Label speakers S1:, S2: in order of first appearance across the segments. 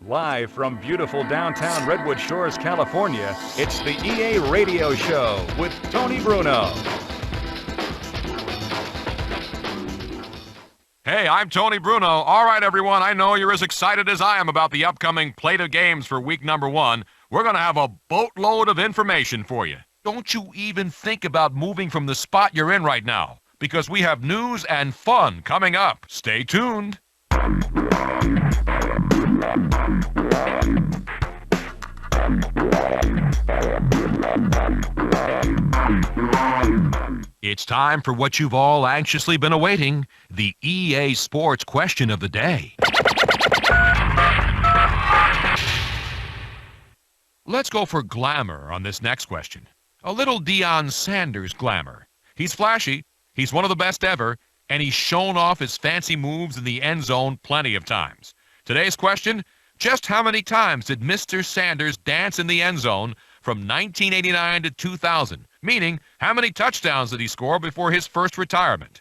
S1: Live from beautiful downtown Redwood Shores, California, it's the EA Radio Show with Tony Bruno.
S2: Hey, I'm Tony Bruno. All right, everyone, I know you're as excited as I am about the upcoming plate of games for week number 1. We're going to have a boatload of information for you. Don't you even think about moving from the spot you're in right now, because we have news and fun coming up. Stay tuned. It's time for what you've all anxiously been awaiting, the EA Sports Question of the Day. Let's go for glamour on this next question. A little Deion Sanders glamour. He's flashy, he's one of the best ever, and he's shown off his fancy moves in the end zone plenty of times. Today's question, just how many times did Mr. Sanders dance in the end zone from 1989 to 2000? Meaning, how many touchdowns did he score before his first retirement?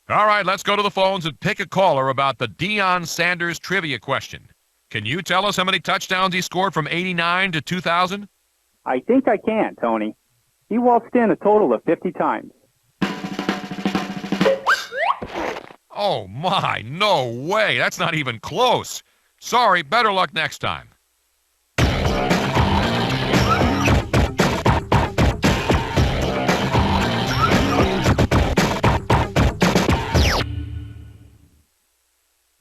S2: All right, let's go to the phones and pick a caller about the Deion Sanders trivia question. Can you tell us how many touchdowns he scored from 89 to 2000?
S3: I think I can, Tony. He waltzed in a total of 50 times.
S2: Oh my, no way. That's not even close. Sorry, better luck next time.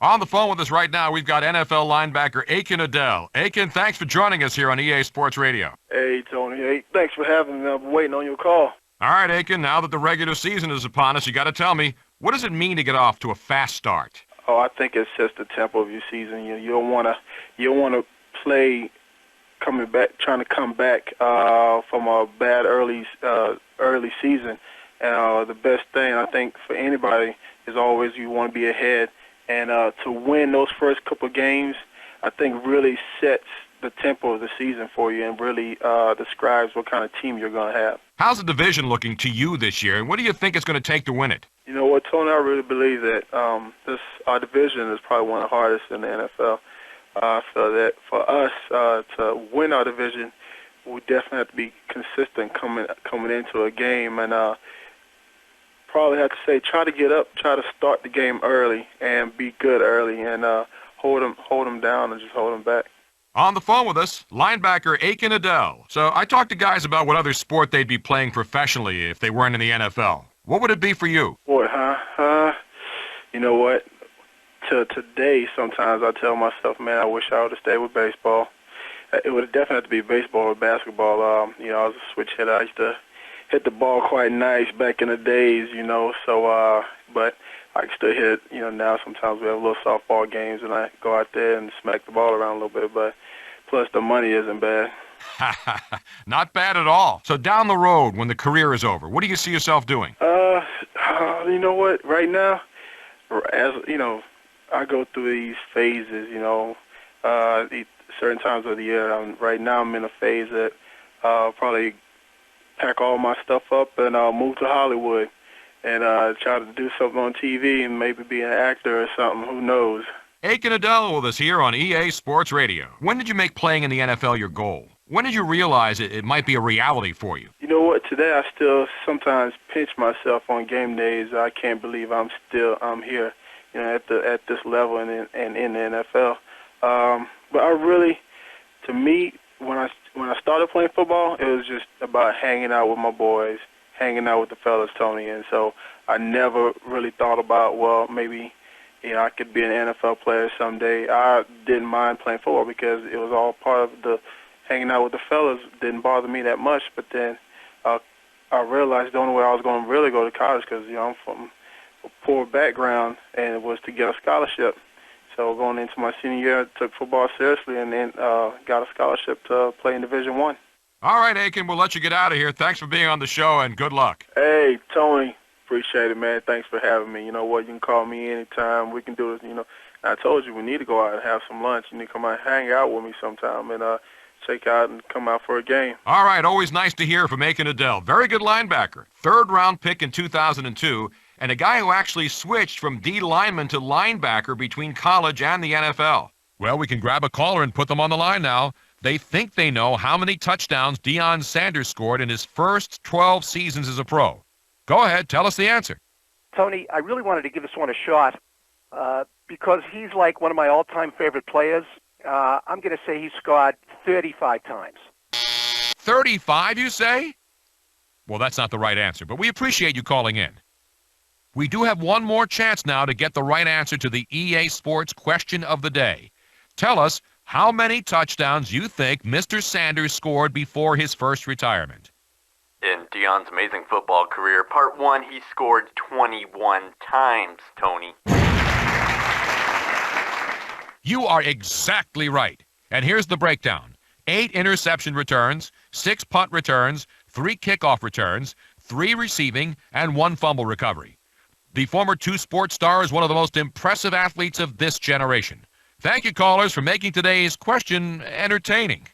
S2: On the phone with us right now, we've got NFL linebacker Aiken Adele. Aiken, thanks for joining us here on EA Sports Radio.
S4: Hey, Tony. Hey, thanks for having me. I've been waiting on your call.
S2: All right, Aiken, now that the regular season is upon us, you got to tell me, what does it mean to get off to a fast start?
S4: Oh, I think it's just the tempo of your season. You don't want to play trying to come back from a bad early season. And the best thing I think for anybody is always you want to be ahead. And to win those first couple of games, I think really sets the tempo of the season for you and really describes what kind of team you're going to have.
S2: How's the division looking to you this year, and what do you think it's going to take to win it?
S4: You know what, Tony, I really believe that our division is probably one of the hardest in the NFL. I feel that for us to win our division, we definitely have to be consistent coming into a game and probably have to say try to get up, try to start the game early and be good early and hold them down and just hold them back.
S2: On the phone with us, linebacker Aiken Adele. So I talked to guys about what other sport they'd be playing professionally if they weren't in the NFL. What would it be for you?
S4: Boy, you know what? Today, sometimes I tell myself, man, I wish I would have stayed with baseball. It would definitely have to be baseball or basketball. I was a switch hitter. I used to hit the ball quite nice back in the days, so, but I can still hit it, now sometimes we have little softball games and I go out there and smack the ball around a little bit, but plus the money isn't bad.
S2: Not bad at all. So down the road, when the career is over, what do you see yourself doing?
S4: You know what, right now, as, I go through these phases, certain times of the year. Right now I'm in a phase that probably pack all my stuff up and move to Hollywood and try to do something on TV and maybe be an actor or something. Who knows?
S2: Aiken Adele with us here on EA Sports Radio. When did you make playing in the NFL your goal? When did you realize it might be a reality for you?
S4: You know what? Today I still sometimes pinch myself on game days. I can't believe I'm here, at this level and in the NFL. But I really, to me, when I started playing football, it was just about hanging out with my boys, hanging out with the fellas, Tony. And so I never really thought about, well, maybe, I could be an NFL player someday. I didn't mind playing football because it was all part of the hanging out with the fellas. Didn't bother me that much. But then I realized the only way I was going to really go to college, because, I'm from a poor background, and it was to get a scholarship. So going into my senior year, I took football seriously and then got a scholarship to play in Division I.
S2: All right, Aiken, we'll let you get out of here. Thanks for being on the show, and good luck.
S4: Hey, Tony, appreciate it, man. Thanks for having me. You know what? You can call me anytime. We can do this. I told you we need to go out and have some lunch. You need to come out and hang out with me sometime and check out and come out for a game.
S2: All right, always nice to hear from Aiken Adele. Very good linebacker. Third-round pick in 2002. And a guy who actually switched from D lineman to linebacker between college and the NFL. Well, we can grab a caller and put them on the line now. They think they know how many touchdowns Deion Sanders scored in his first 12 seasons as a pro. Go ahead, tell us the answer.
S5: Tony, I really wanted to give this one a shot because he's like one of my all-time favorite players. I'm going to say he scored 35 times.
S2: 35, you say? Well, that's not the right answer, but we appreciate you calling in. We do have one more chance now to get the right answer to the EA Sports question of the day. Tell us how many touchdowns you think Mr. Sanders scored before his first retirement.
S6: In Deion's amazing football career, part 1, he scored 21 times, Tony.
S2: You are exactly right. And here's the breakdown. 8 interception returns, 6 punt returns, 3 kickoff returns, 3 receiving, and 1 fumble recovery. The former 2-sport star is one of the most impressive athletes of this generation. Thank you, callers, for making today's question entertaining.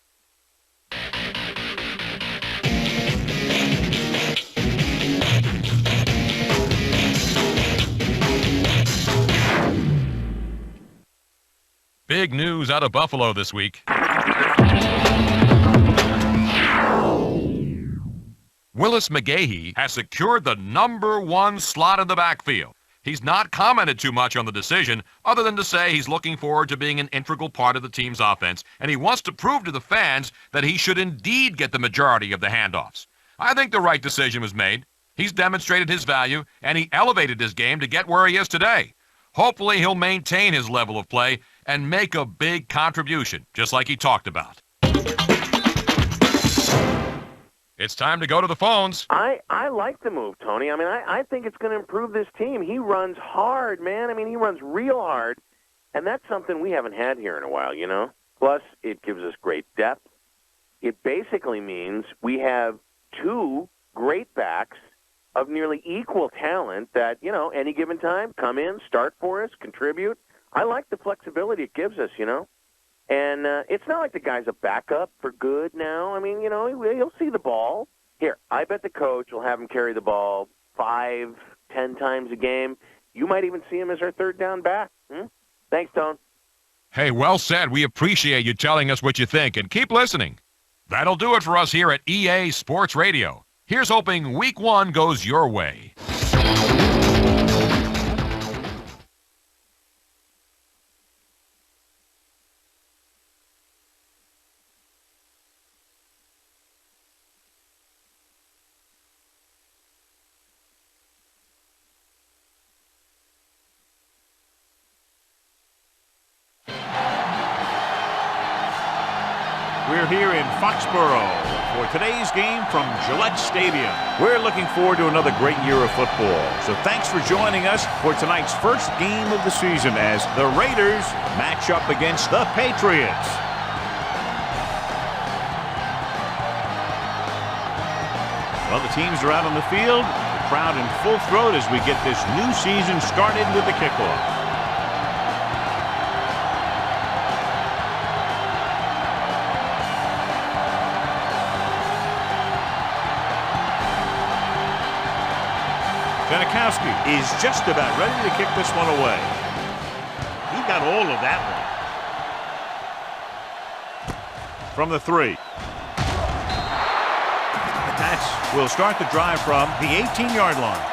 S2: Big news out of Buffalo this week. Willis McGahee has secured the #1 slot in the backfield. He's not commented too much on the decision, other than to say he's looking forward to being an integral part of the team's offense, and he wants to prove to the fans that he should indeed get the majority of the handoffs. I think the right decision was made. He's demonstrated his value, and he elevated his game to get where he is today. Hopefully he'll maintain his level of play and make a big contribution, just like he talked about. It's time to go to the phones.
S5: I like the move, Tony. I mean, I think it's going to improve this team. He runs hard, man. I mean, he runs real hard, and that's something we haven't had here in a while, you know? Plus, it gives us great depth. It basically means we have 2 great backs of nearly equal talent that, you know, any given time, come in, start for us, contribute. I like the flexibility it gives us, you know? And it's not like the guy's a backup for good now. I mean, you know, he'll see the ball. Here, I bet the coach will have him carry the ball 5, 10 times a game. You might even see him as our 3rd down back. Thanks, Tone.
S2: Hey, well said. We appreciate you telling us what you think, and keep listening. That'll do it for us here at EA Sports Radio. Here's hoping Week 1 goes your way.
S7: We're here in Foxborough for today's game from Gillette Stadium. We're looking forward to another great year of football. So thanks for joining us for tonight's first game of the season as the Raiders match up against the Patriots. Well, the teams are out on the field, the crowd in full throat as we get this new season started with the kickoff. Janikowski is just about ready to kick this one away. He got all of that one. From the 3. That will start the drive from the 18-yard line.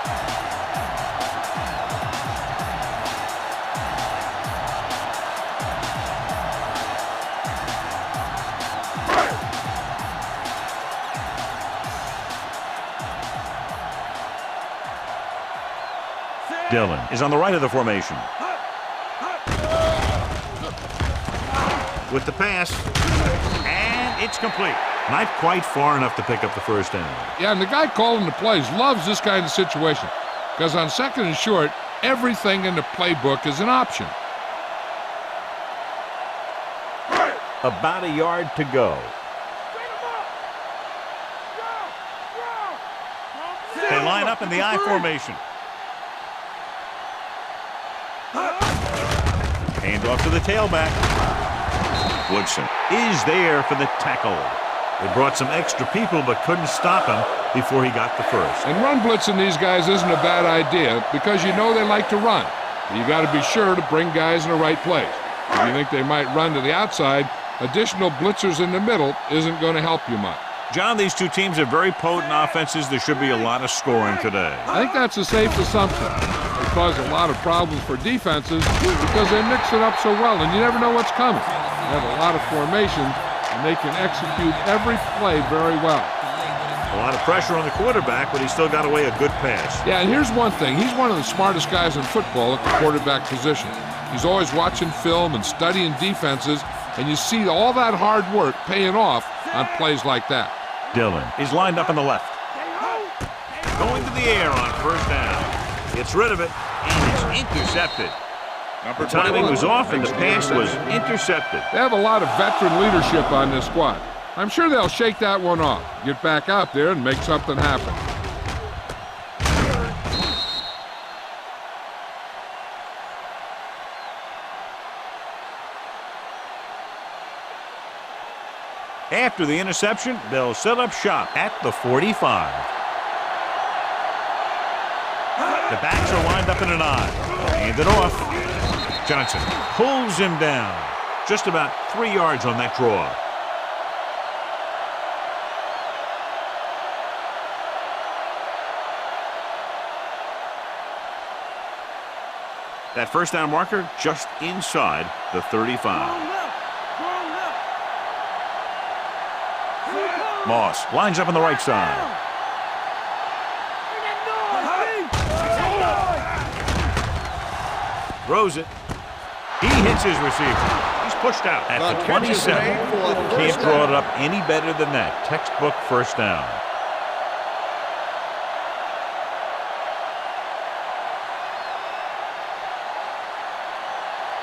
S7: Dillon is on the right of the formation. With the pass, and it's complete. Not quite far enough to pick up the first down.
S8: Yeah, and the guy calling the plays loves this kind of situation because on 2nd and short, everything in the playbook is an option.
S7: About a yard to go. They line up in the I formation. Hand off to the tailback. Woodson is there for the tackle. They brought some extra people but couldn't stop him before he got the first.
S8: And run blitzing these guys isn't a bad idea because you know they like to run. You got to be sure to bring guys in the right place. If you think they might run to the outside, additional blitzers in the middle isn't going to help you much.
S7: John, these two teams have very potent offenses. There should be a lot of scoring today.
S8: I think that's a safe assumption. They cause a lot of problems for defenses because they mix it up so well, and you never know what's coming. They have a lot of formation, and they can execute every play very well.
S7: A lot of pressure on the quarterback, but he still got away a good pass.
S8: Yeah, and here's one thing. He's one of the smartest guys in football at the quarterback position. He's always watching film and studying defenses, and you see all that hard work paying off on plays like that.
S7: Dillon is lined up on the left. Going to the air on first down. Gets rid of it, and it's intercepted. The timing was off, and the pass was intercepted.
S8: They have a lot of veteran leadership on this squad. I'm sure they'll shake that one off, get back out there, and make something happen.
S7: After the interception, they'll set up shop at the 45. The backs are lined up in an I. Hand it off. Johnson pulls him down. Just about 3 yards on that draw. That first down marker just inside the 35. Moss lines up on the right side. Throws it. He hits his receiver. He's pushed out at the 27. Can't draw it up any better than that. Textbook first down.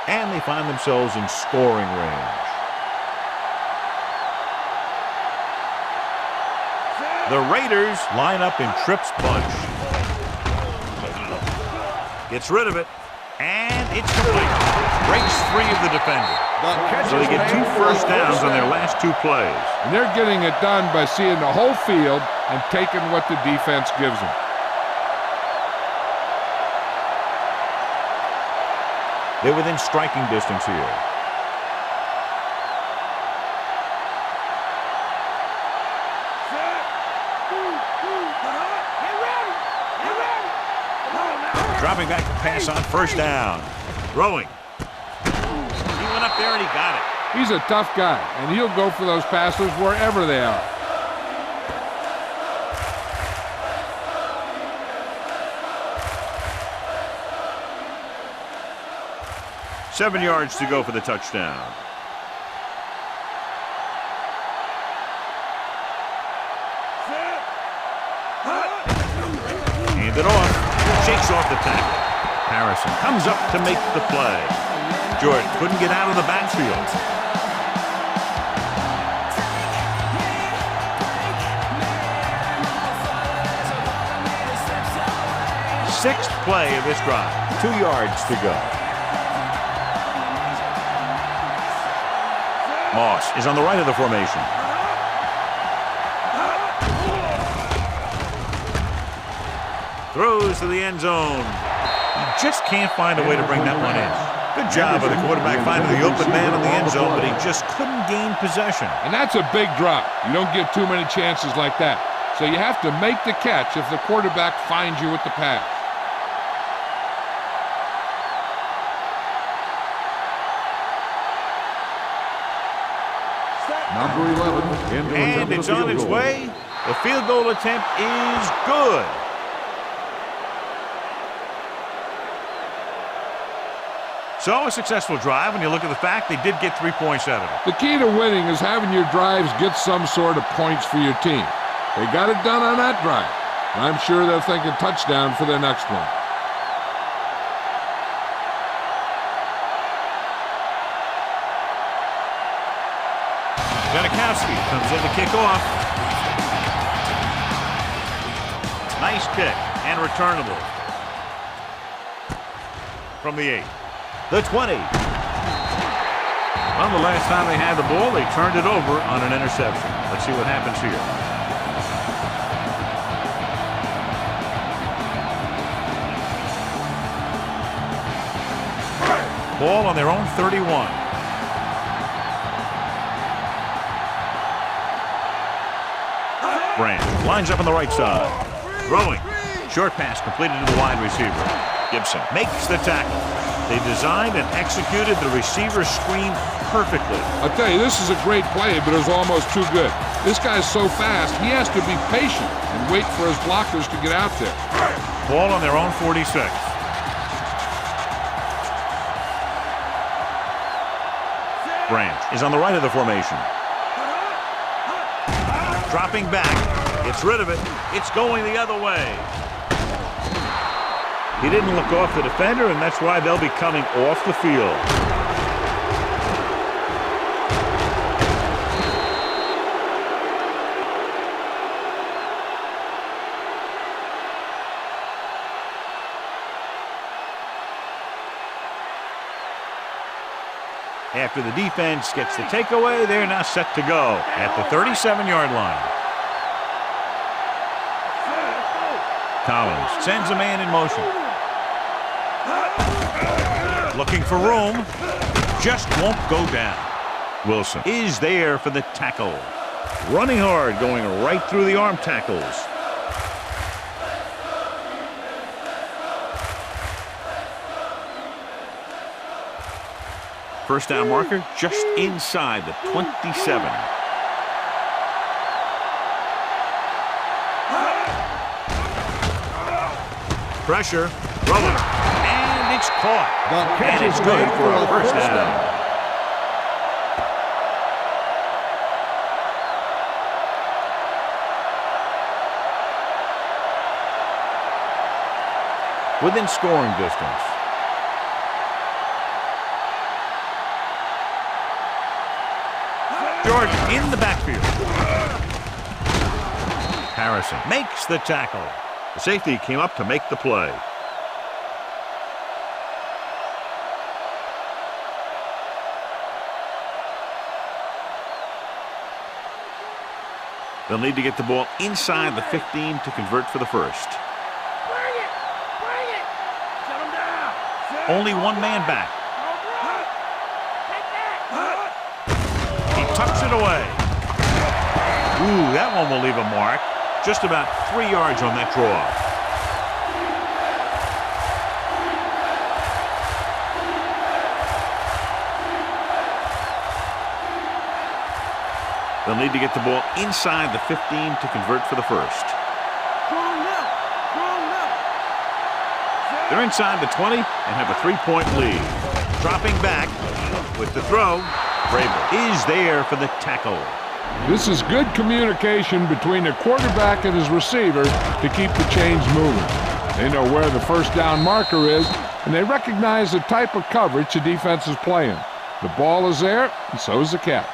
S7: And they find themselves in scoring range. The Raiders line up in trips bunch. Gets rid of it, and it's complete. Breaks free of the defender. So they get 2 first downs on their last 2 plays.
S8: And they're getting it done by seeing the whole field and taking what the defense gives them.
S7: They're within striking distance here. Dropping back to pass on first down. Throwing. He went up there and he got it.
S8: He's a tough guy, and he'll go for those passes wherever they are.
S7: Seven yards to go for the touchdown. Hand it off. Shakes off the tackle. Harrison comes up to make the play. Jordan couldn't get out of the backfield. Sixth play of this drive. 2 yards to go. Moss is on the right of the formation. Throws to the end zone. He just can't find a way to bring that one in. Good job of the quarterback finding the open man in the end zone, but he just couldn't gain possession.
S8: And that's a big drop. You don't get too many chances like that. So you have to make the catch if the quarterback finds you with the pass.
S9: Number 11.
S7: And it's on its way. The field goal attempt is good. So a successful drive when you look at the fact they did get 3 points out of it.
S8: The key to winning is having your drives get some sort of points for your team. They got it done on that drive. And I'm sure they're thinking touchdown for their next one.
S7: Janikowski comes in to kick off. Nice kick and returnable. From the 8. The 20. Well, the last time they had the ball, they turned it over on an interception. Let's see what happens here. Ball on their own 31. Branch lines up on the right side. Throwing. Short pass completed to the wide receiver. Gibson makes the tackle. They designed and executed the receiver screen perfectly.
S8: I'll tell you, this is a great play, but it was almost too good. This guy's so fast, he has to be patient and wait for his blockers to get out there.
S7: Ball on their own 46. Branch is on the right of the formation. Dropping back. Gets rid of it. It's going the other way. He didn't look off the defender, and that's why they'll be coming off the field. After the defense gets the takeaway, they're now set to go at the 37-yard line. Collins sends a man in motion. Looking for room. Just won't go down. Wilson is there for the tackle. Running hard, going right through the arm tackles. First down marker just inside the 27. Pressure, throwing, and it's caught. And it's good for a first down. Within scoring distance. Jordan in the backfield. Harrison makes the tackle. The safety came up to make the play. They'll need to get the ball inside the 15 to convert for the first.
S10: Bring it! Bring it! Shut him down!
S7: Only one man back. He tucks it away. Ooh, that one will leave a mark. Just about 3 yards on that draw. They'll need to get the ball inside the 15 to convert for the first. They're inside the 20 and have a 3-point lead. Dropping back with the throw. Vrabel is there for the tackle.
S8: This is good communication between the quarterback and his receiver to keep the chains moving. They know where the first down marker is, and they recognize the type of coverage the defense is playing. The ball is there, and so is the catch.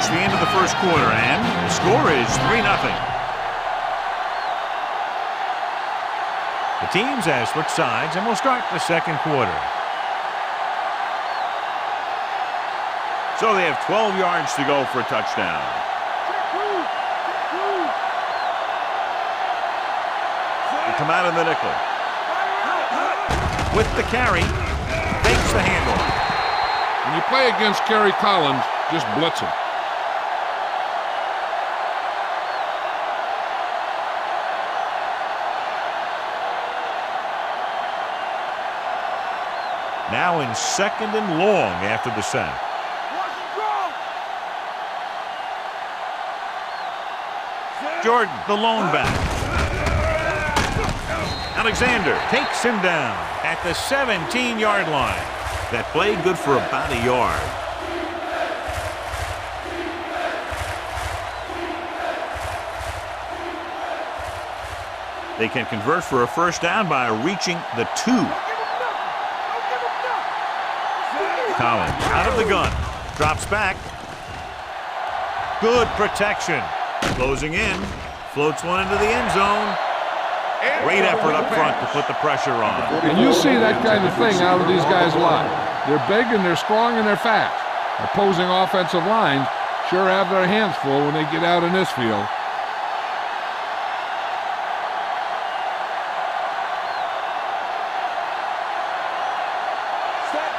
S7: The end of the first quarter, and the score is 3-0. The teams have switched sides, and we'll start the second quarter. So they have 12 yards to go for a touchdown. They come out in the nickel. With the carry, takes the handoff.
S8: When you play against Kerry Collins, just blitz him.
S7: Now in second and long after the sack. Jordan, the lone back. Alexander takes him down at the 17-yard line. That play good for about a yard. They can convert for a first down by reaching the 2. Collins out of the gun. Drops back. Good protection. Closing in. Floats one into the end zone. Great effort up front to put the pressure on.
S8: And you see that kind of thing out of these guys a lot. They're big and they're strong and they're fast. Opposing offensive lines sure have their hands full when they get out in this field.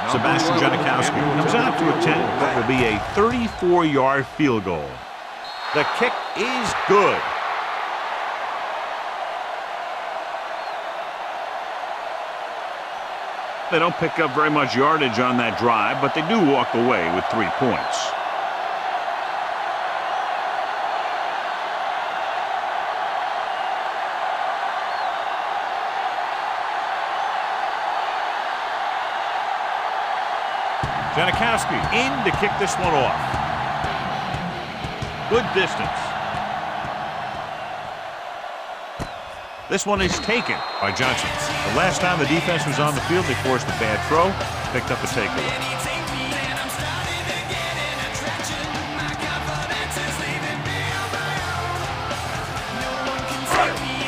S7: Sebastian Janikowski comes out to attempt what will be a 34-yard field goal. The kick is good. They don't pick up very much yardage on that drive, but they do walk away with 3 points. Janikowski in to kick this one off. Good distance. This one is taken by Johnson. The last time the defense was on the field, they forced a bad throw, picked up a takeaway.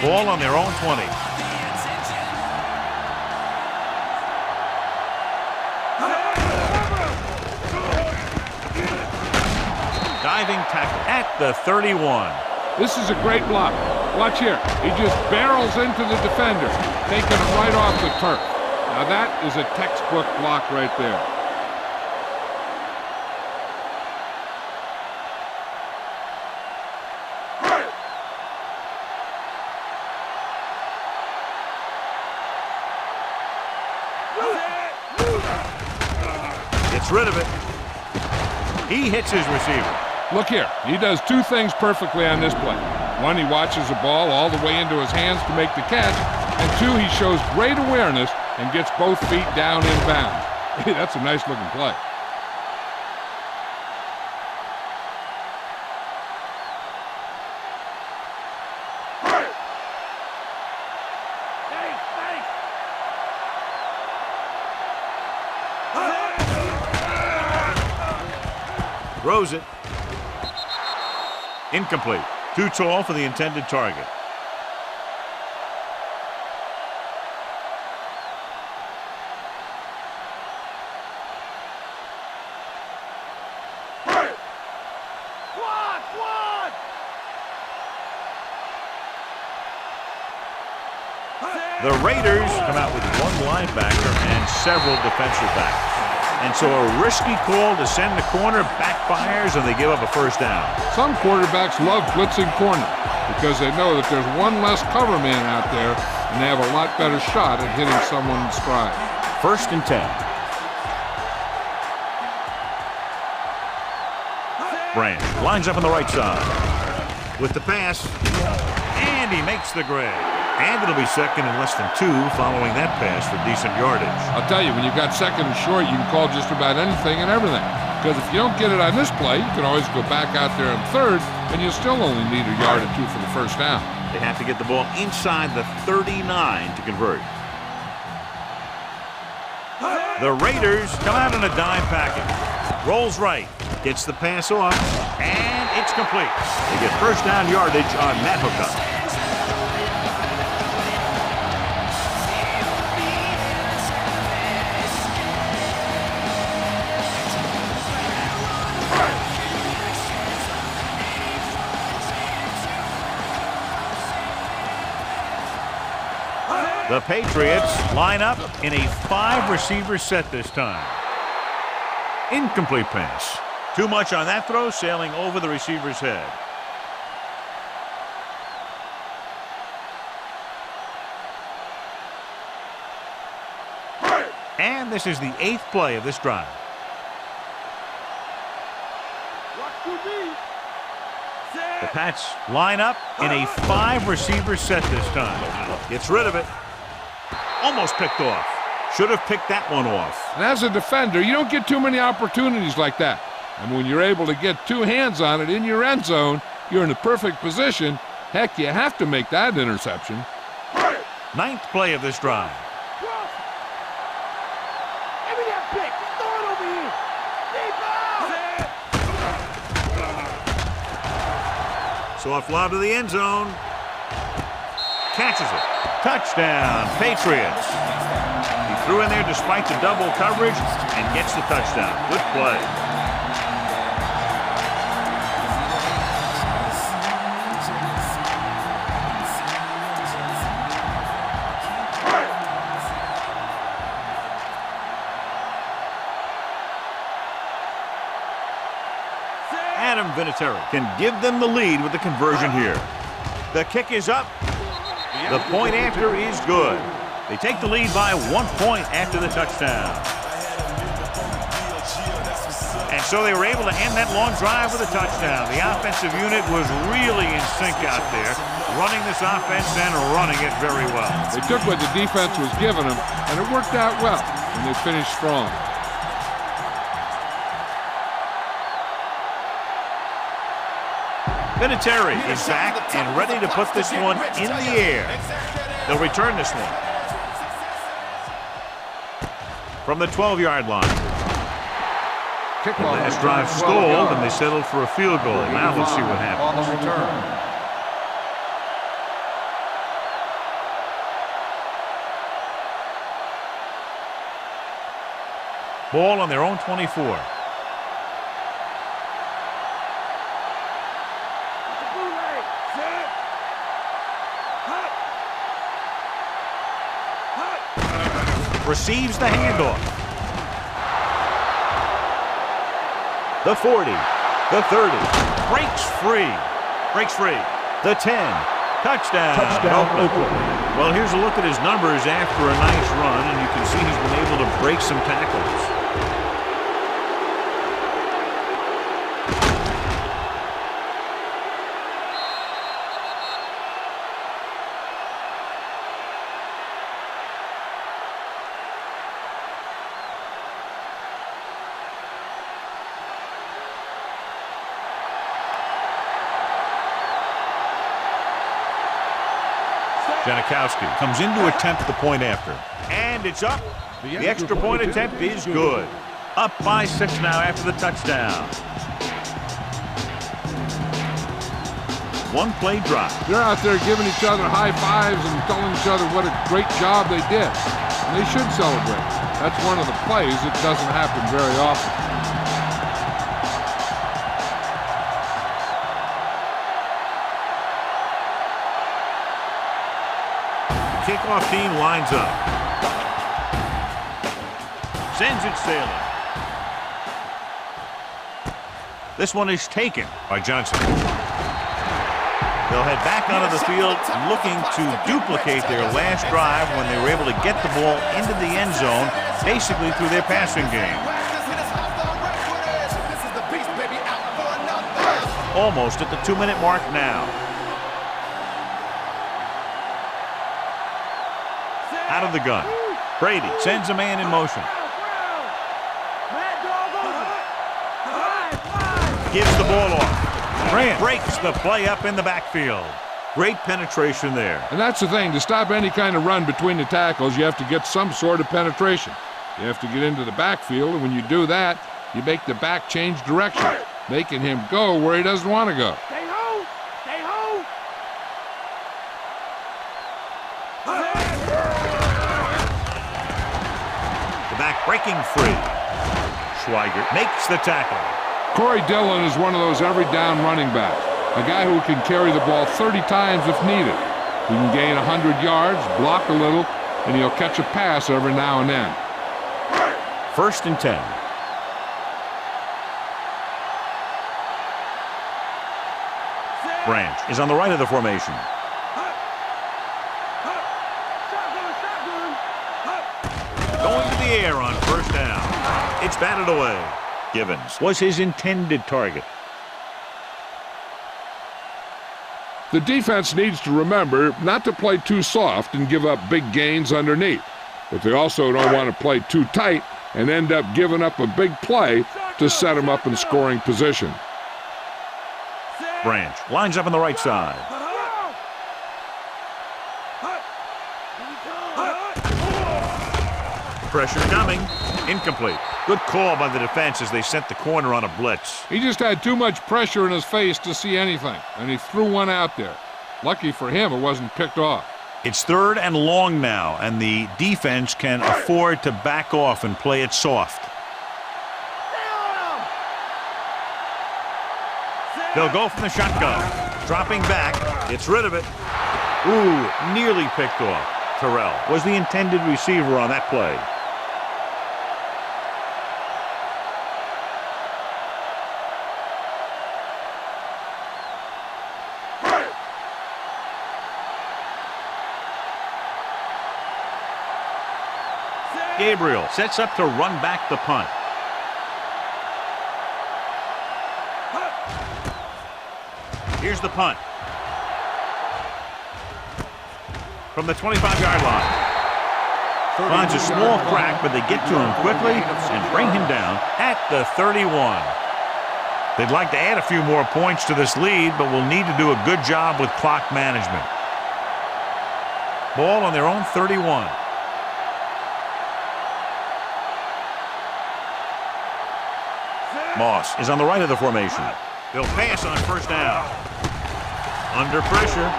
S7: Ball on their own 20. Diving tackle at the 31.
S8: This is a great block. Watch here. He just barrels into the defender, taking it right off the turf. Now that is a textbook block right there.
S7: Gets rid of it. He hits his receiver.
S8: Look here. He does 2 things perfectly on this play. 1, he watches the ball all the way into his hands to make the catch. And 2, he shows great awareness and gets both feet down in bounds. Hey, that's a nice looking play.
S7: Throws it. Incomplete. Too tall for the intended target. The Raiders come out with 1 linebacker and several defensive backs. And so a risky call to send the corner backfires and they give up a first down.
S8: Some quarterbacks love blitzing corner because they know that there's 1 less cover man out there and they have a lot better shot at hitting someone in stride.
S7: 1st and 10. Branch lines up on the right side with the pass, and he makes the grab. And it'll be 2nd and less than 2 following that pass for decent yardage.
S8: I'll tell you, when you've got 2nd and short, you can call just about anything and everything. Because if you don't get it on this play, you can always go back out there on 3rd, and you'll still only need a yard or 2 for the first down.
S7: They have to get the ball inside the 39 to convert. The Raiders come out in a dime package. Rolls right, gets the pass off, and it's complete. They get first down yardage on that hookup. The Patriots line up in a 5-receiver set this time. Incomplete pass. Too much on that throw, sailing over the receiver's head. And this is the 8th play of this drive. The Pats line up in a 5-receiver set this time. Gets rid of it. Almost picked off. Should have picked that one off.
S8: And as a defender, you don't get too many opportunities like that. And when you're able to get 2 hands on it in your end zone, you're in the perfect position. Heck, you have to make that interception.
S7: 9th play of this drive.
S10: Give me that pick. Throw it over here. Deep out.
S7: Soft lob to the end zone. Catches it. Touchdown, Patriots. He threw in there despite the double coverage and gets the touchdown. Good play. Adam Vinatieri can give them the lead with the conversion here. The kick is up. The point after is good. They take the lead by 1 point after the touchdown. And so they were able to end that long drive with a touchdown. The offensive unit was really in sync out there, running this offense and running it very well.
S8: They took what the defense was giving them, and it worked out well, and they finished strong.
S7: Vinatieri is back and ready to put this one in the air. They'll return this one from the 12-yard line. The last drive stalled, and they settled for a field goal. Now we'll see what happens.
S9: On the return.
S7: Ball on their own 24. Receives the handoff. The 40, the 30, breaks free. The 10, touchdown Oakland. Well, here's a look at his numbers after a nice run, and you can see he's been able to break some tackles. Janikowski comes in to attempt the point after. And it's up. The extra point attempt is good. Up by 6 now after the touchdown. One play drive.
S8: They're out there giving each other high fives and telling each other what a great job they did. And they should celebrate. That's one of the plays that doesn't happen very often.
S7: Kickoff team lines up. Sends it sailing. This one is taken by Johnson. They'll head back onto the field looking to duplicate their last drive when they were able to get the ball into the end zone, basically through their passing game. Almost at the 2-minute mark now. Out of the gun. Brady sends a man in motion. Gives the ball off. Grant breaks the play up in the backfield. Great penetration there.
S8: And that's the thing. To stop any kind of run between the tackles, you have to get some sort of penetration. You have to get into the backfield, and when you do that, you make the back change direction, making him go where he doesn't want to go.
S10: Stay home! Stay home!
S7: The back breaking free. Schweiger makes the tackle.
S8: Corey Dillon is one of those every down running backs, a guy who can carry the ball 30 times if needed. He can gain 100 yards, block a little, and he'll catch a pass every now and then.
S7: 1st and 10. Branch is on the right of the formation. Going to the air on 1st down. It's batted away. Givens was his intended target.
S8: The defense needs to remember not to play too soft and give up big gains underneath. But they also don't want to play too tight and end up giving up a big play to set them up in scoring position.
S7: Branch lines up on the right side. Pressure coming. Incomplete. Good call by the defense as they sent the corner on a blitz.
S8: He just had too much pressure in his face to see anything, and he threw one out there. Lucky for him, it wasn't picked off.
S7: It's 3rd and long now, and the defense can afford to back off and play it soft. They'll go from the shotgun. Dropping back. Gets rid of it. Ooh, nearly picked off. Terrell was the intended receiver on that play. Gabriel sets up to run back the punt. Here's the punt. From the 25-yard line. Finds a small crack, but they get to him quickly and bring him down at the 31. They'd like to add a few more points to this lead, but will need to do a good job with clock management. Ball on their own 31. Moss is on the right of the formation. They'll pass on first down. Under pressure.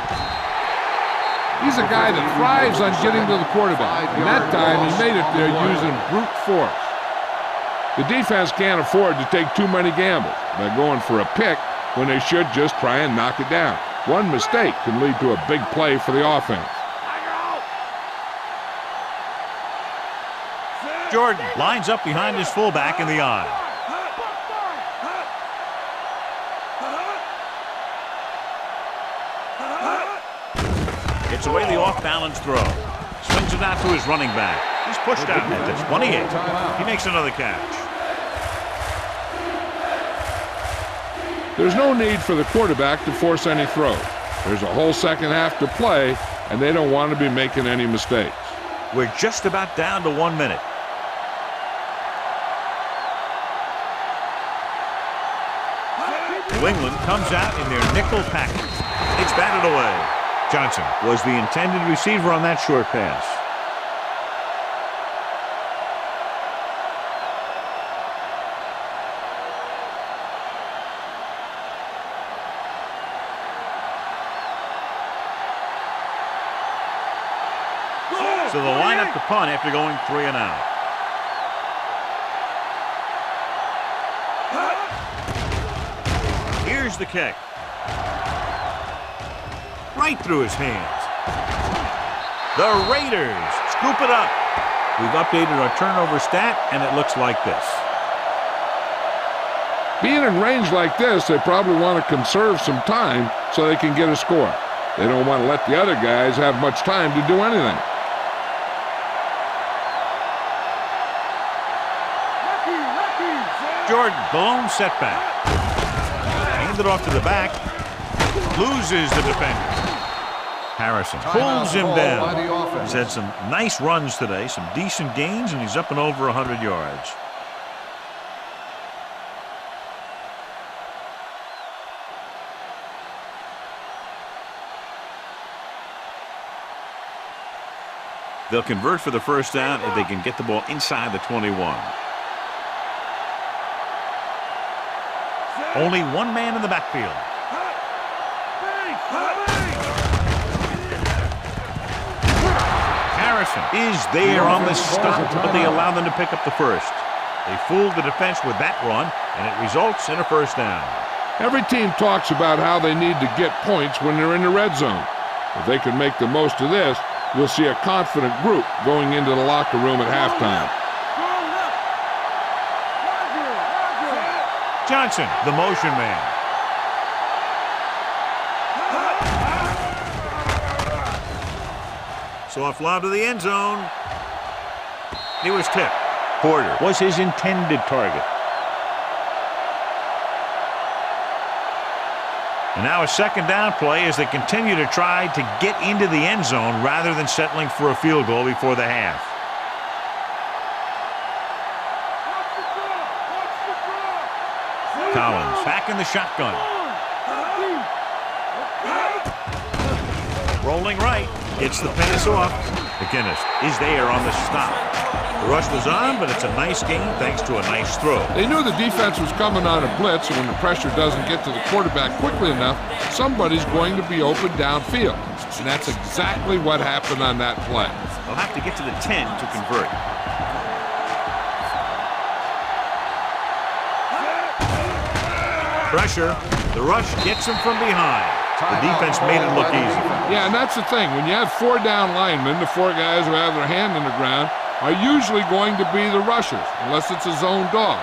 S8: He's a guy that thrives on getting to the quarterback. And that time, he made it there using brute force. The defense can't afford to take too many gambles by going for a pick when they should just try and knock it down. One mistake can lead to a big play for the offense.
S7: Jordan lines up behind his fullback in the I. Gets away the off-balance throw. Swings it out to his running back. He's pushed out at the 28. He makes another catch.
S8: There's no need for the quarterback to force any throws. There's a whole second half to play, and they don't want to be making any mistakes.
S7: We're just about down to 1 minute. New England comes out in their nickel package. It's batted away. Johnson was the intended receiver on that short pass. So they'll line up the punt after going 3 and out. Here's the kick. Right through his hands. The Raiders scoop it up. We've updated our turnover stat, and it looks like this.
S8: Being in range like this, they probably want to conserve some time so they can get a score. They don't want to let the other guys have much time to do anything.
S7: Jordan, the lone setback. Handed off to the back. Loses the defender. Harrison pulls him down. He's had some nice runs today, some decent gains, and he's up and over 100 yards. They'll convert for the first down if they can get the ball inside the 21. Only one man in the backfield. Harrison is there on the stop, but they allow them to pick up the first. They fooled the defense with that run, and it results in a first down.
S8: Every team talks about how they need to get points when they're in the red zone. If they can make the most of this, you'll see a confident group going into the locker room at halftime.
S7: Johnson, the motion man. Soft lob to the end zone. He was tipped. Porter was his intended target. And now a second down play as they continue to try to get into the end zone rather than settling for a field goal before the half. Collins back in the shotgun. Rolling right. Gets the pass off. McGinnis is there on the stop. The rush was on, but it's a nice gain thanks to a nice throw.
S8: They knew the defense was coming on a blitz, and when the pressure doesn't get to the quarterback quickly enough, somebody's going to be open downfield. And that's exactly what happened on that play.
S7: They'll have to get to the 10 to convert. Pressure. The rush gets him from behind. The defense made it look easy.
S8: Yeah, and that's the thing. When you have 4 down linemen, the 4 guys who have their hand in the ground are usually going to be the rushers, unless it's a zone dog.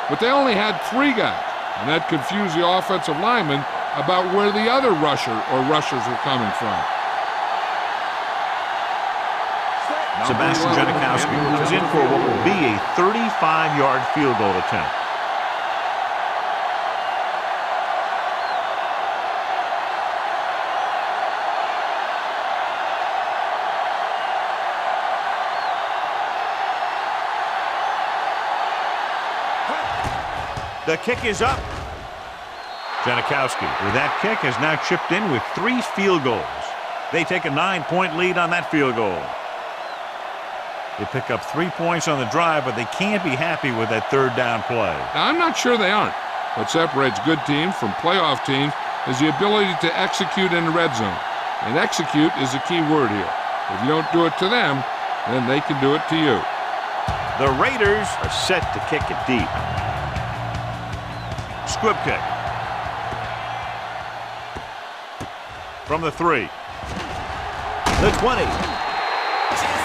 S8: But they only had 3 guys, and that confused the offensive linemen about where the other rusher or rushers were coming from.
S7: Sebastian Janikowski is in for what will be a 35-yard field goal attempt. The kick is up. Janikowski, with that kick, has now chipped in with 3 field goals. They take a 9-point lead on that field goal. They pick up 3 points on the drive, but they can't be happy with that third down play.
S8: Now, I'm not sure they aren't. What separates good teams from playoff teams is the ability to execute in the red zone. And execute is the key word here. If you don't do it to them, then they can do it to you.
S7: The Raiders are set to kick it deep. Squib kick. From the 3. The 20.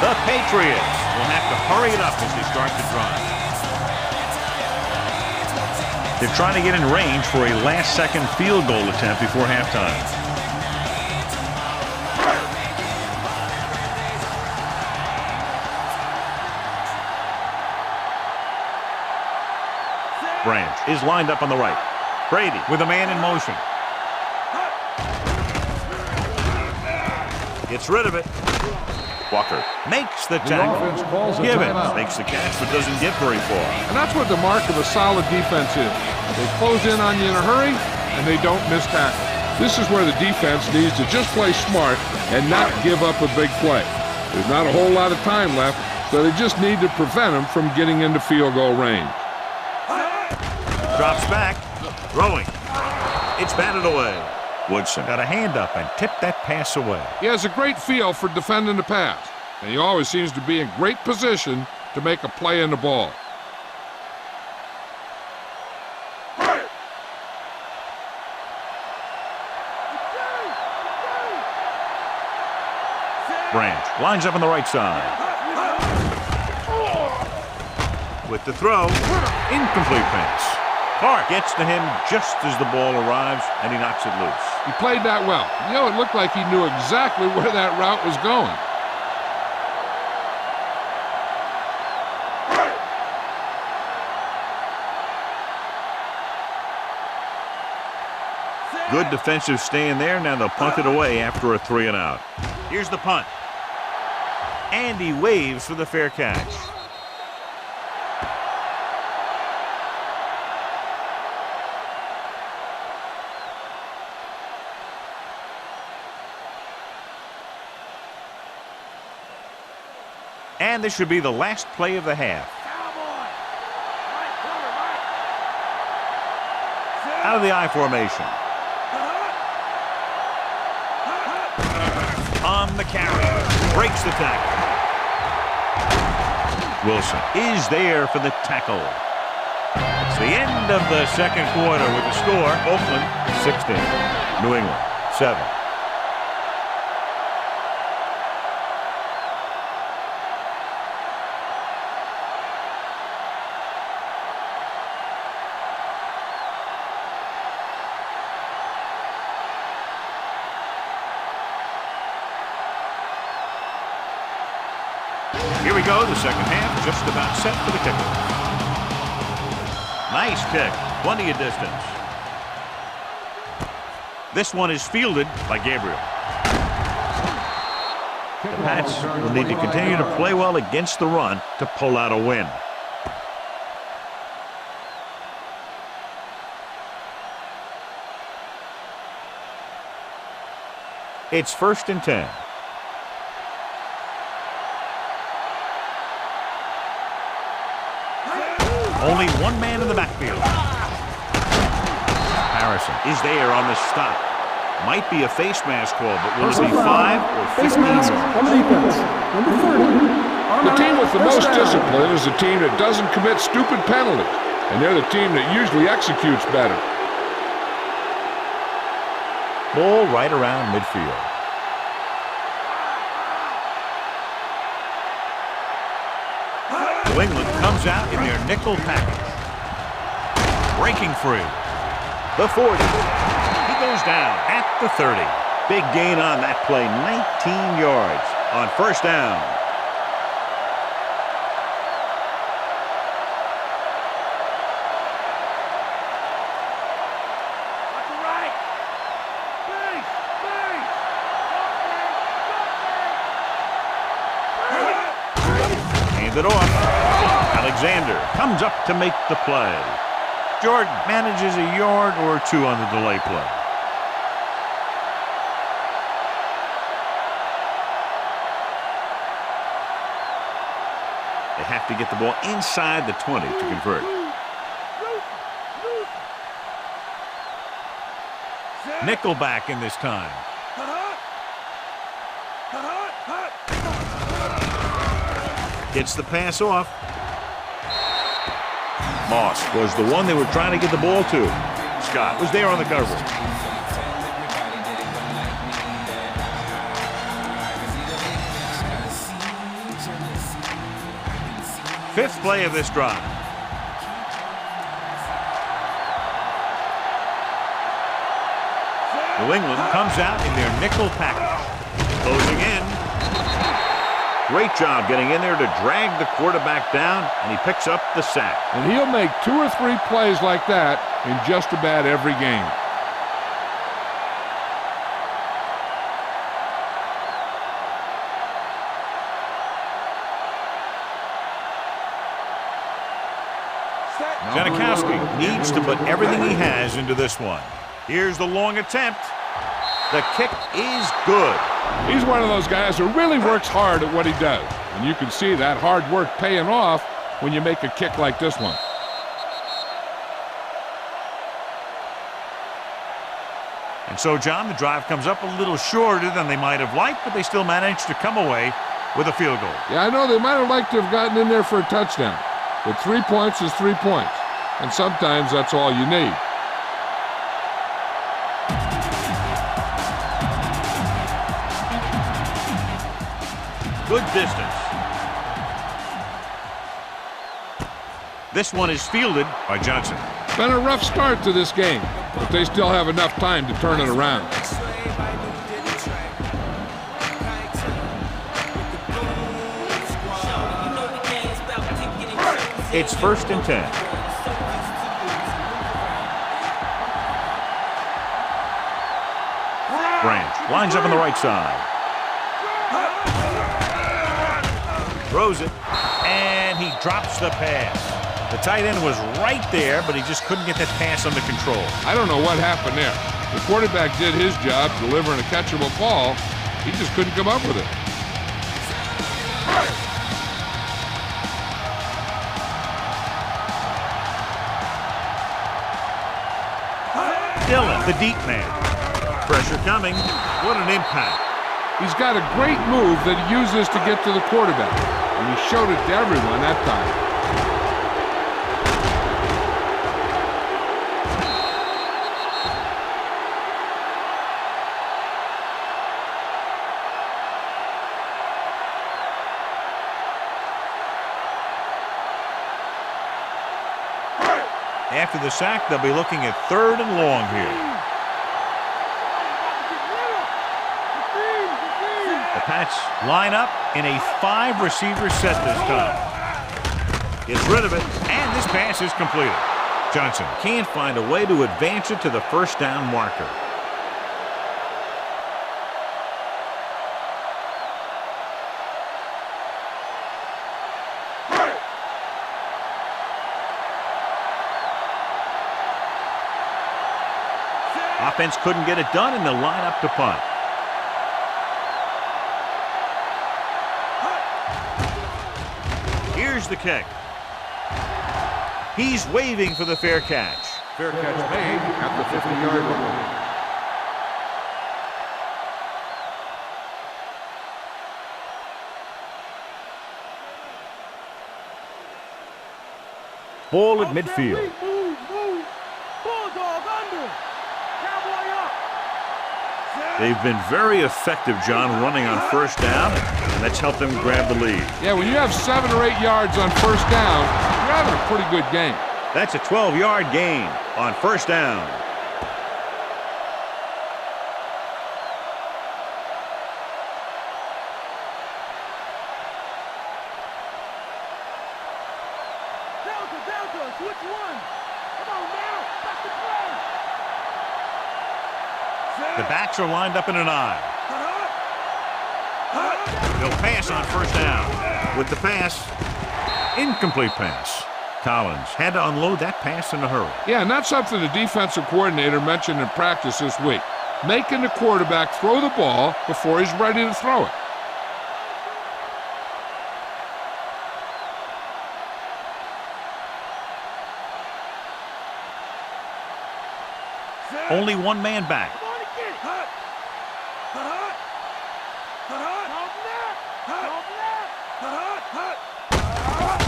S7: The Patriots will have to hurry it up as they start to drive. They're trying to get in range for a last-second field goal attempt before halftime. Branch is lined up on the right. Brady with a man in motion. Gets rid of it. Walker makes the tackle. Gibbons makes the catch but doesn't get very far.
S8: And that's what the mark of a solid defense is. They close in on you in a hurry, and they don't miss tackle. This is where the defense needs to just play smart and not give up a big play. There's not a whole lot of time left, so they just need to prevent them from getting into field goal range.
S7: Drops back. Throwing. It's batted away. Woodson got a hand up and tipped that pass away.
S8: He has a great feel for defending the pass, and he always seems to be in great position to make a play in the ball.
S7: Branch lines up on the right side. With the throw, incomplete pass. Clark gets to him just as the ball arrives, and he knocks it loose.
S8: He played that well. You know, it looked like he knew exactly where that route was going.
S7: Good defensive stand there. Now they'll punt it away after a 3-and-out. Here's the punt. And he waves for the fair catch. And this should be the last play of the half. Out of the I formation. On the carry. Breaks the tackle. Wilson is there for the tackle. It's the end of the second quarter with the score. Oakland 16. New England 7. Here we go, the second half, just about set for the kickoff. Nice kick, plenty of distance. This one is fielded by Gabriel. The Pats will need to continue to play well against the run to pull out a win. It's 1st and 10. Only one man in the backfield. Harrison is there on the stop. Might be a face mask call, but will it be 5 or 15 yards?
S8: The team with the most discipline is the team that doesn't commit stupid penalties, and they're the team that usually executes better.
S7: Ball right around midfield. New England comes out in their nickel package. Breaking free. The 40. He goes down at the 30. Big gain on that play, 19 yards on 1st down. Alexander comes up to make the play. Jordan manages a yard or two on the delay play. They have to get the ball inside the 20 to convert. Nickelback in this time. Gets the pass off. Moss was the one they were trying to get the ball to. Scott was there on the coverage. Fifth play of this drive. New England comes out in their nickel package. Closing in. Great job getting in there to drag the quarterback down, and he picks up the sack.
S8: And he'll make 2 or 3 plays like that in just about every game.
S7: Janikowski needs to put everything he has into this one. Here's the long attempt. The kick is good.
S8: He's one of those guys who really works hard at what he does. And you can see that hard work paying off when you make a kick like this one.
S7: And so, John, the drive comes up a little shorter than they might have liked, but they still managed to come away with a field goal.
S8: Yeah, I know they might have liked to have gotten in there for a touchdown. But 3 points is 3 points. And sometimes that's all you need.
S7: Good distance. This one is fielded by Johnson.
S8: It's been a rough start to this game, but they still have enough time to turn it around.
S7: It's 1st and 10. Branch lines up on the right side. Throws it, and he drops the pass. The tight end was right there, but he just couldn't get that pass under control.
S8: I don't know what happened there. The quarterback did his job delivering a catchable ball. He just couldn't come up with it.
S7: Dillon, the deep man. Pressure coming. What an impact.
S8: He's got a great move that he uses to get to the quarterback. And he showed it to everyone that time.
S7: After the sack, they'll be looking at 3rd and long here. The Pats line up in a 5-receiver set this time. Gets rid of it, and this pass is completed. Johnson can't find a way to advance it to the 1st down marker. Offense couldn't get it done, and they'll line up to punt. Here's the kick. He's waving for the fair catch.
S9: Fair catch made at the 50-yard line.
S7: Ball at midfield. They've been very effective, John, running on 1st down, and that's helped them grab the lead.
S8: Yeah, when you have 7 or 8 yards on 1st down, you're having a pretty good game.
S7: That's a 12-yard gain on 1st down.
S10: Delta, switch one. Come on now, back to play.
S7: The backs are lined up in an I. They'll pass on 1st down. With the pass, Incomplete pass. Collins had to unload that pass in a hurry.
S8: Yeah, and that's something the defensive coordinator mentioned in practice this week. Making the quarterback throw the ball before he's ready to throw it.
S7: Only one man back.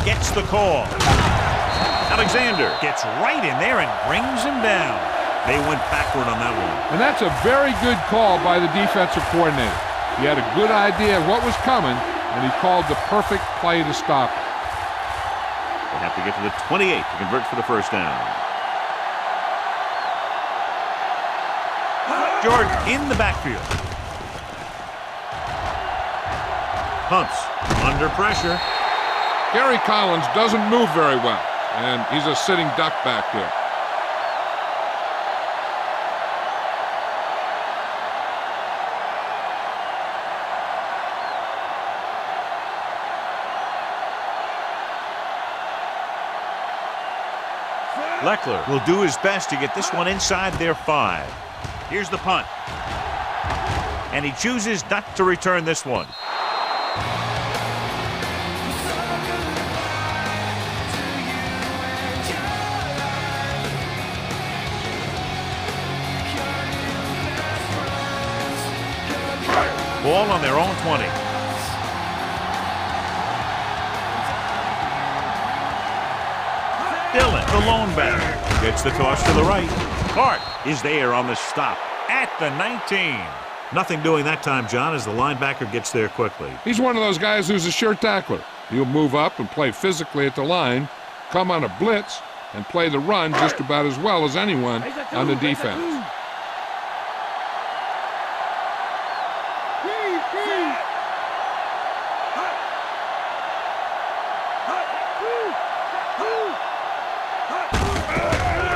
S7: Gets the call. Alexander gets right in there and brings him down. They went backward on that one.
S8: And that's a very good call by the defensive coordinator. He had a good idea of what was coming, and he called the perfect play to stop it.
S7: They have to get to the 28 to convert for the first down. Jordan in the backfield. Hunts under pressure.
S8: Gary Collins doesn't move very well, and he's a sitting duck back there.
S7: Leckler will do his best to get this one inside their 5. Here's the punt. And he chooses not to return this one. Ball on their own 20. Dillon, the lone batter, gets the toss to the right. Hart is there on the stop at the 19. Nothing doing that time, John, as the linebacker gets there quickly.
S8: He's one of those guys who's a sure tackler. He'll move up and play physically at the line, come on a blitz, and play the run just about as well as anyone on the defense.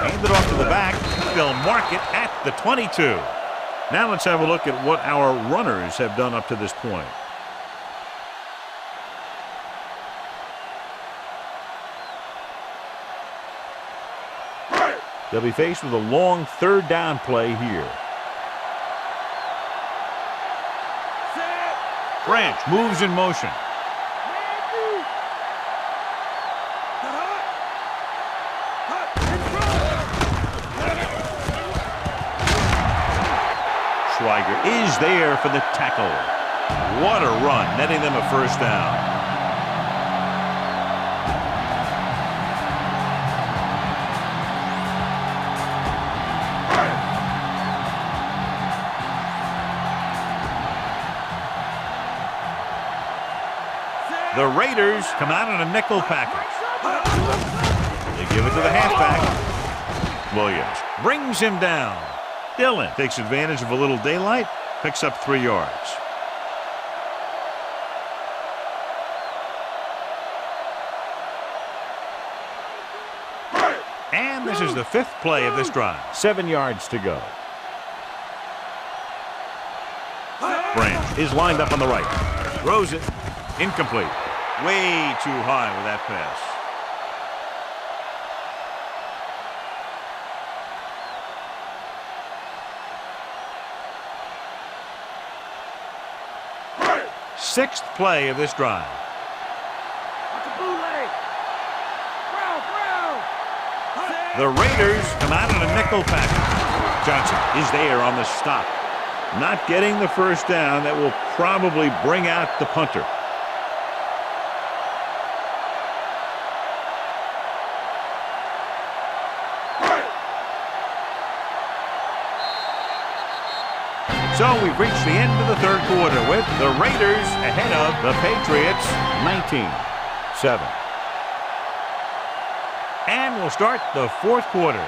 S7: Handed off to the back. They'll mark it at the 22. Now let's have a look at what our runners have done up to this point. They'll be faced with a long third down play here. Branch moves in motion. Schweiger is there for the tackle. What a run, netting them a first down. The Raiders come out in a nickel package. They give it to the halfback. Williams brings him down. Dillon takes advantage of a little daylight, picks up 3 yards. And this is the 5th play of this drive. 7 yards to go. Branch is lined up on the right. Throws it. Incomplete. Way too high with that pass. Sixth play of this drive. The Raiders come out in a nickel package. Johnson is there on the stop. Not getting the first down. That will probably bring out the punter. So we've reached the end of the third quarter with the Raiders ahead of the Patriots 19-7. And we'll start the fourth quarter.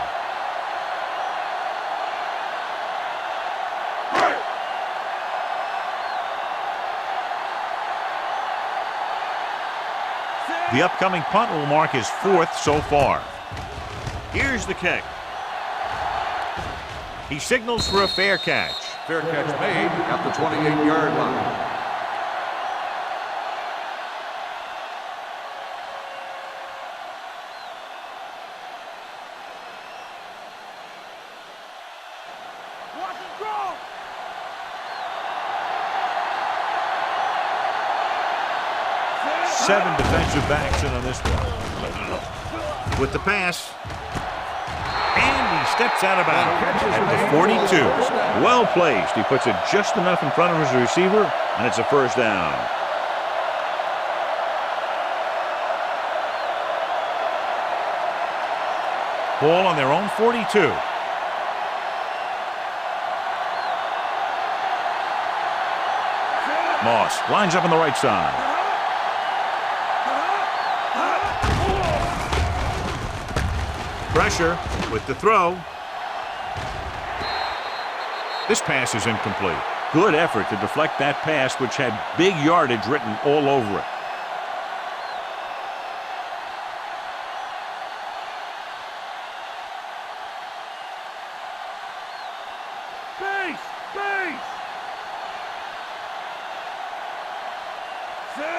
S7: The upcoming punt will mark his 4th so far. Here's the kick. He signals for a fair catch.
S9: Fair catch made at the 28-yard line.
S7: Seven defensive backs in on this one. With the pass. And he steps out of bounds at the 42. Well placed. He puts it just enough in front of his receiver, and it's a first down. Ball on their own 42. Moss lines up on the right side. Pressure with the throw. This pass is incomplete. Good effort to deflect that pass, which had big yardage written all over it.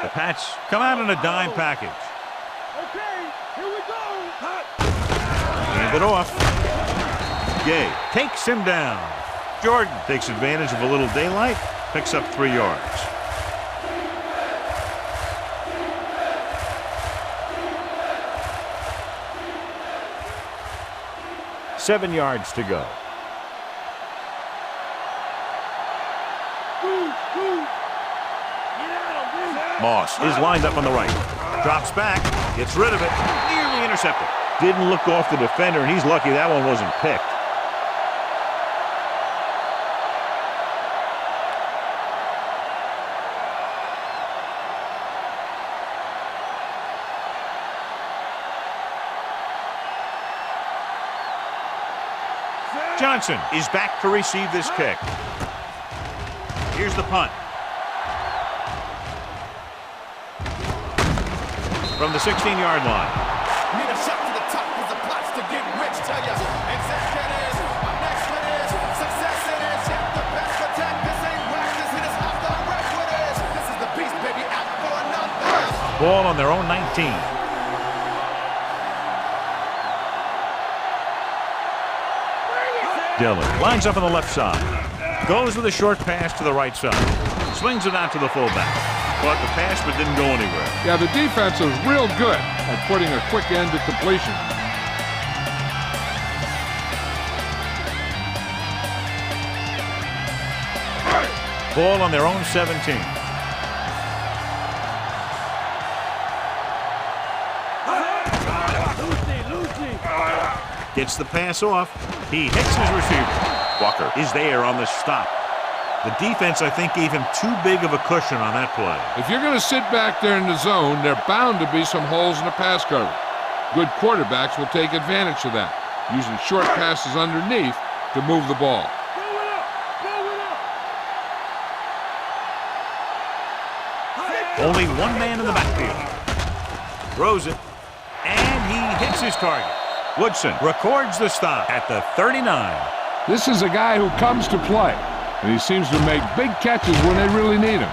S7: The Pats come out in a dime package.
S10: Okay, here we go.
S7: Hand it off. Gay takes him down. Jordan takes advantage of a little daylight, picks up 3 yards. Seven yards to go. Moss is lined up on the right. Drops back, gets rid of it, nearly intercepted. Didn't look off the defender, and he's lucky that one wasn't picked. Johnson is back to receive this kick. Here's the punt. From the 16-yard line.
S11: Need a shot to the top because the plots to get rich, tell ya. Exact it is. My next one is success it is. Yep, the best attack. This ain't practice. Hit us off the record is. This is the beast, baby. Out for another.
S7: Ball on their own 19. Dillon lines up on the left side. Goes with a short pass to the right side. Swings it out to the fullback. Caught the pass but didn't go anywhere.
S8: Yeah, the defense is real good at putting a quick end to completion.
S7: Ball on their own 17. Gets the pass off. He hits his receiver. Walker is there on the stop. The defense, I think, gave him too big of a cushion on that play.
S8: If you're going to sit back there in the zone, there are bound to be some holes in the pass cover. Good quarterbacks will take advantage of that, using short passes underneath to move the ball.
S7: Only one man in the backfield. Throws it, and he hits his target. Woodson records the stop at the 39.
S8: This is a guy who comes to play, and he seems to make big catches when they really need him.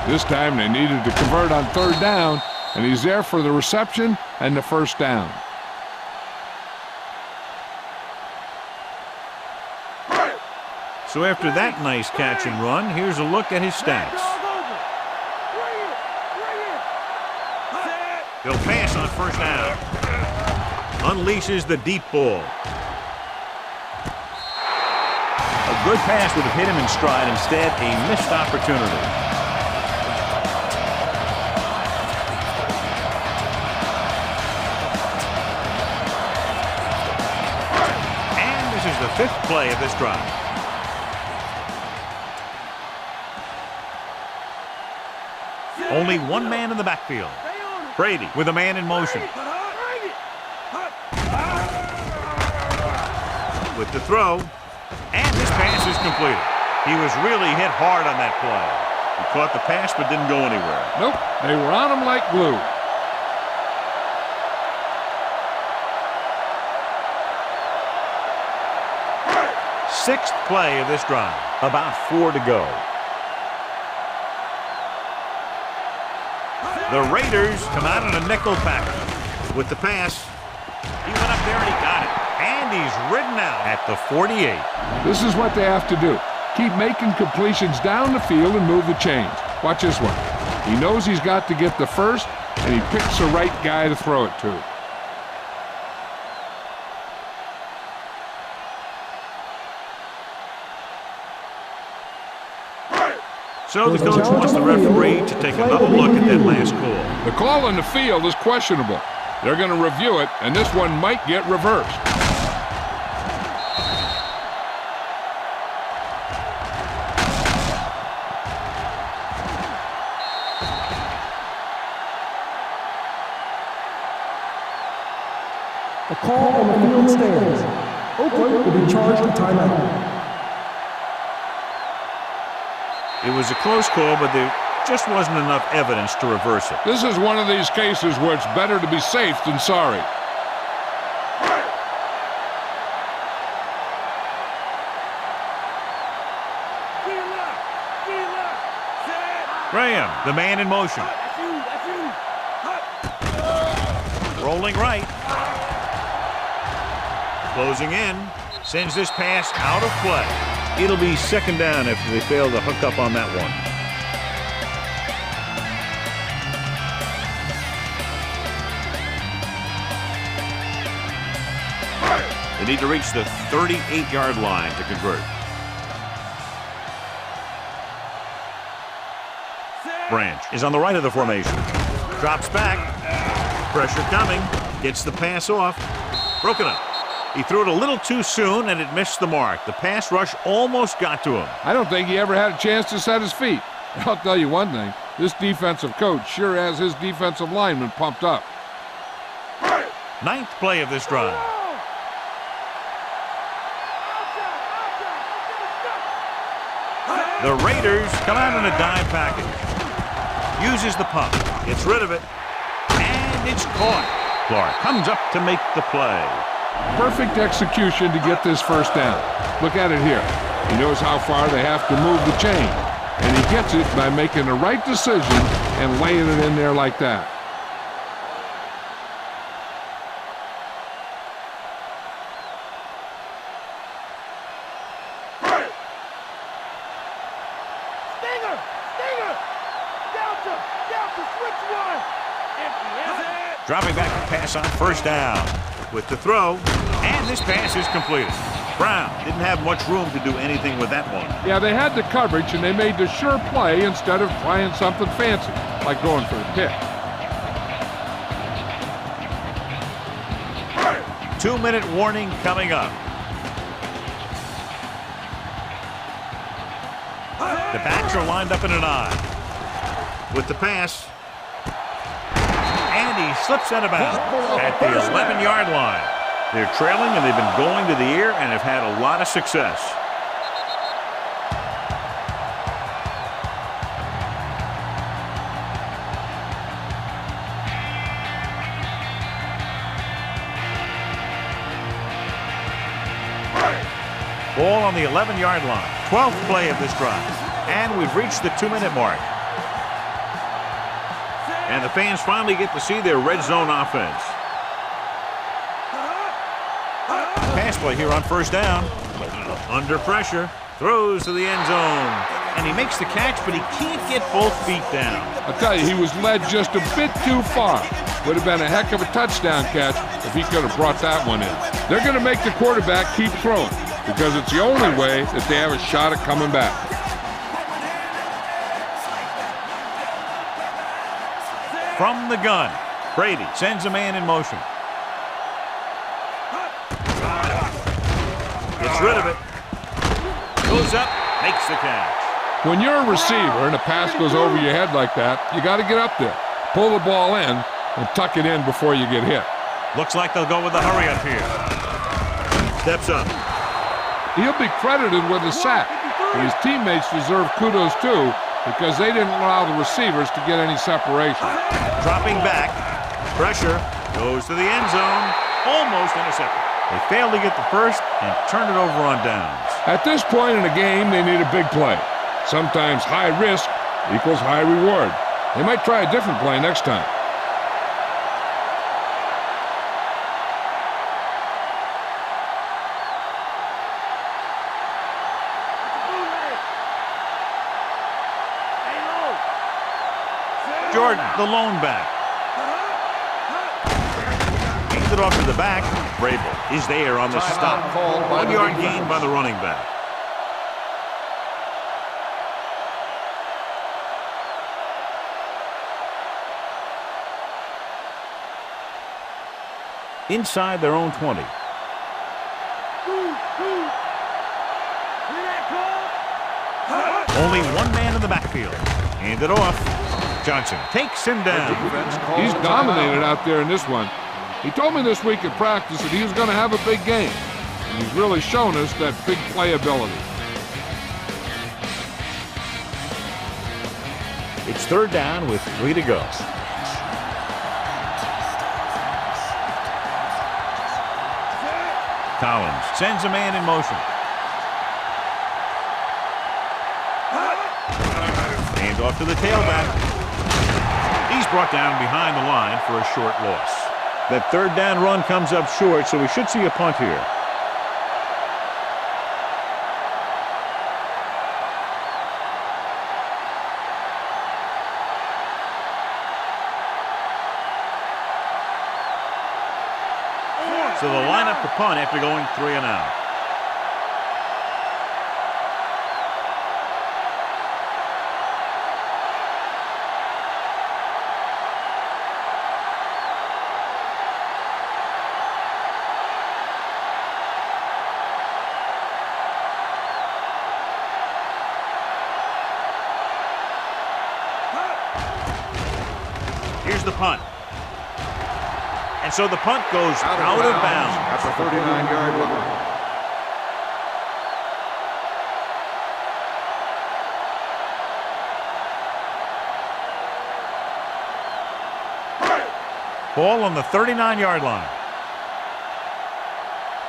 S8: This time they needed to convert on 3rd down, and he's there for the reception and the 1st down.
S7: So after that nice catch and run, here's a look at his stats. He'll pass on 1st down. Unleashes the deep ball. A good pass would have hit him in stride. Instead, a missed opportunity. And this is the 5th play of this drive. Only one man in the backfield. Brady with a man in motion. With the throw, and this pass is completed. He was really hit hard on that play. He caught the pass but didn't go anywhere.
S8: Nope, they were on him like glue.
S7: Sixth play of this drive. About 4 to go. The Raiders come out in a nickel package. With the pass, he went up there and he got it. And he's ridden out at the 48.
S8: This is what they have to do. Keep making completions down the field and move the chains. Watch this one. He knows he's got to get the first, and he picks the right guy to throw it to.
S7: So the coach wants the referee to take another look at that last call.
S8: The call on the field is questionable. They're going to review it, and this one might get reversed.
S12: A call on the field stands. Oakland will be charged with timeout.
S7: It was a close call, but there just wasn't enough evidence to reverse it.
S8: This is one of these cases where it's better to be safe than sorry.
S7: Graham, the man in motion. Rolling right. Closing in. Sends this pass out of play. It'll be second down after they fail to hook up on that one. They need to reach the 38-yard line to convert. Branch is on the right of the formation. Drops back. Pressure coming. Gets the pass off. Broken up. He threw it a little too soon, and it missed the mark. The pass rush almost got to him.
S8: I don't think he ever had a chance to set his feet. I'll tell you one thing. This defensive coach sure has his defensive lineman pumped up.
S7: Ninth play of this drive. The Raiders come out in a dime package. Uses the pump. Gets rid of it. And it's caught. Clark comes up to make the play.
S8: Perfect execution to get this first down. Look at it here. He knows how far they have to move the chain. And he gets it by making the right decision and laying it in there like that.
S7: Dropping back to pass on first down. With the throw, and this pass is completed. Brown didn't have much room to do anything with that one.
S8: Yeah, they had the coverage, and they made the sure play instead of trying something fancy, like going for the pick.
S7: 2-minute warning coming up. The backs are lined up in an I. With the pass. And he slips out of bounds at the 11-yard line. They're trailing, and they've been going to the air and have had a lot of success. Ball on the 11-yard line. 12th play of this drive. And we've reached the 2-minute mark. And the fans finally get to see their red zone offense. Pass play here on first down. Under pressure. Throws to the end zone. And he makes the catch, but he can't get both feet down.
S8: I'll tell you, he was led just a bit too far. Would have been a heck of a touchdown catch if he could have brought that one in. They're going to make the quarterback keep throwing because it's the only way that they have a shot at coming back.
S7: From the gun, Brady sends a man in motion. Gets rid of it. Goes up, makes the catch.
S8: When you're a receiver and a pass goes over your head like that, you got to get up there, pull the ball in, and tuck it in before you get hit.
S7: Looks like they'll go with the hurry up here. Steps up.
S8: He'll be credited with a sack, but his teammates deserve kudos too, because they didn't allow the receivers to get any separation.
S7: Dropping back. Pressure. Goes to the end zone. Almost intercepted. They failed to get the first and turn it over on downs.
S8: At this point in the game, they need a big play. Sometimes high risk equals high reward. They might try a different play next time.
S7: Jordan, the lone back. Hands it off to the back. Vrabel is there on the stop. 1-yard gain by the running back. Inside their own 20. Only one man in the backfield. Hand it off. Johnson takes him down.
S8: He's dominated out there in this one. He told me this week at practice that he was going to have a big game. And he's really shown us that big playability.
S7: It's 3rd down with 3 to go. Collins sends a man in motion. Hand off to the tailback. He's brought down behind the line for a short loss. That 3rd down run comes up short, so we should see a punt here. So they'll line up the punt after going 3 and out. Here's the punt. And so the punt goes out of bounds
S9: at the 39-yard line.
S7: Ball on the 39-yard line.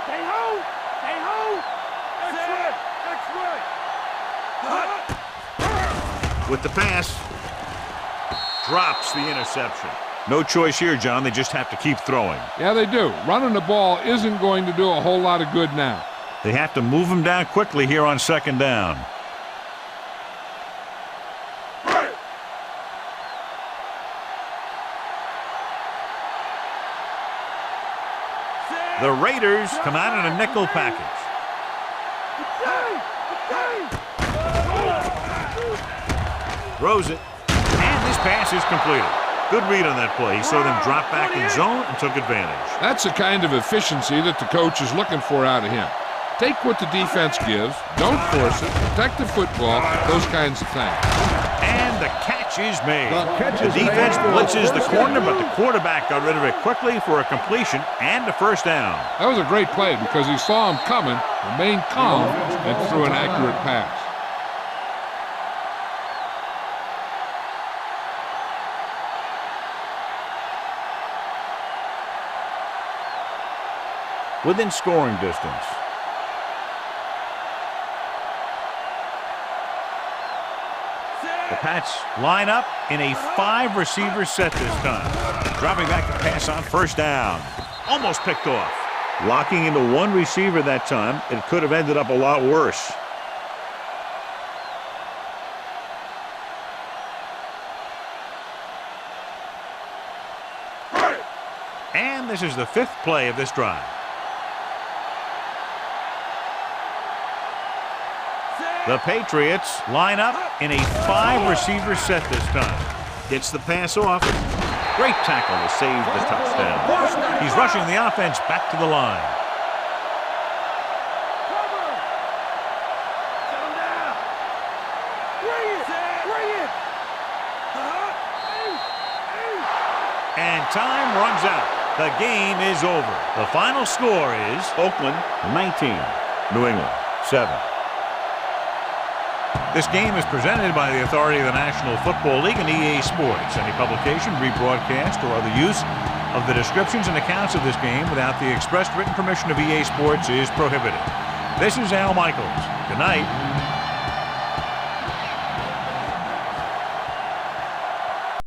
S10: Stay home! Stay home! That's right!
S7: With the pass, drops the interception. No choice here, John. They just have to keep throwing.
S8: Yeah, they do. Running the ball isn't going to do a whole lot of good now.
S7: They have to move him down quickly here on 2nd down. The Raiders come out in a nickel package. Throws it, and this pass is completed. Good read on that play. He saw them drop back in zone and took advantage.
S8: That's the kind of efficiency that the coach is looking for out of him. Take what the defense gives, don't force it, protect the football, those kinds of things.
S7: And the catch is made. The defense blitzes the corner, but the quarterback got rid of it quickly for a completion and a 1st down.
S8: That was a great play because he saw him coming, remained calm, and threw an accurate pass.
S7: Within scoring distance. The Pats line up in a 5-receiver set this time. Dropping back to pass on 1st down. Almost picked off. Locking into 1 receiver that time. It could have ended up a lot worse. And this is the 5th play of this drive. The Patriots line up in a 5-receiver set this time. Gets the pass off. Great tackle to save the touchdown. He's rushing the offense back to the line. And time runs out. The game is over. The final score is Oakland 19, New England 7. This game is presented by the authority of the National Football League and EA Sports. Any publication, rebroadcast, or other use of the descriptions and accounts of this game without the expressed written permission of EA Sports is prohibited. This is Al Michaels. Good night.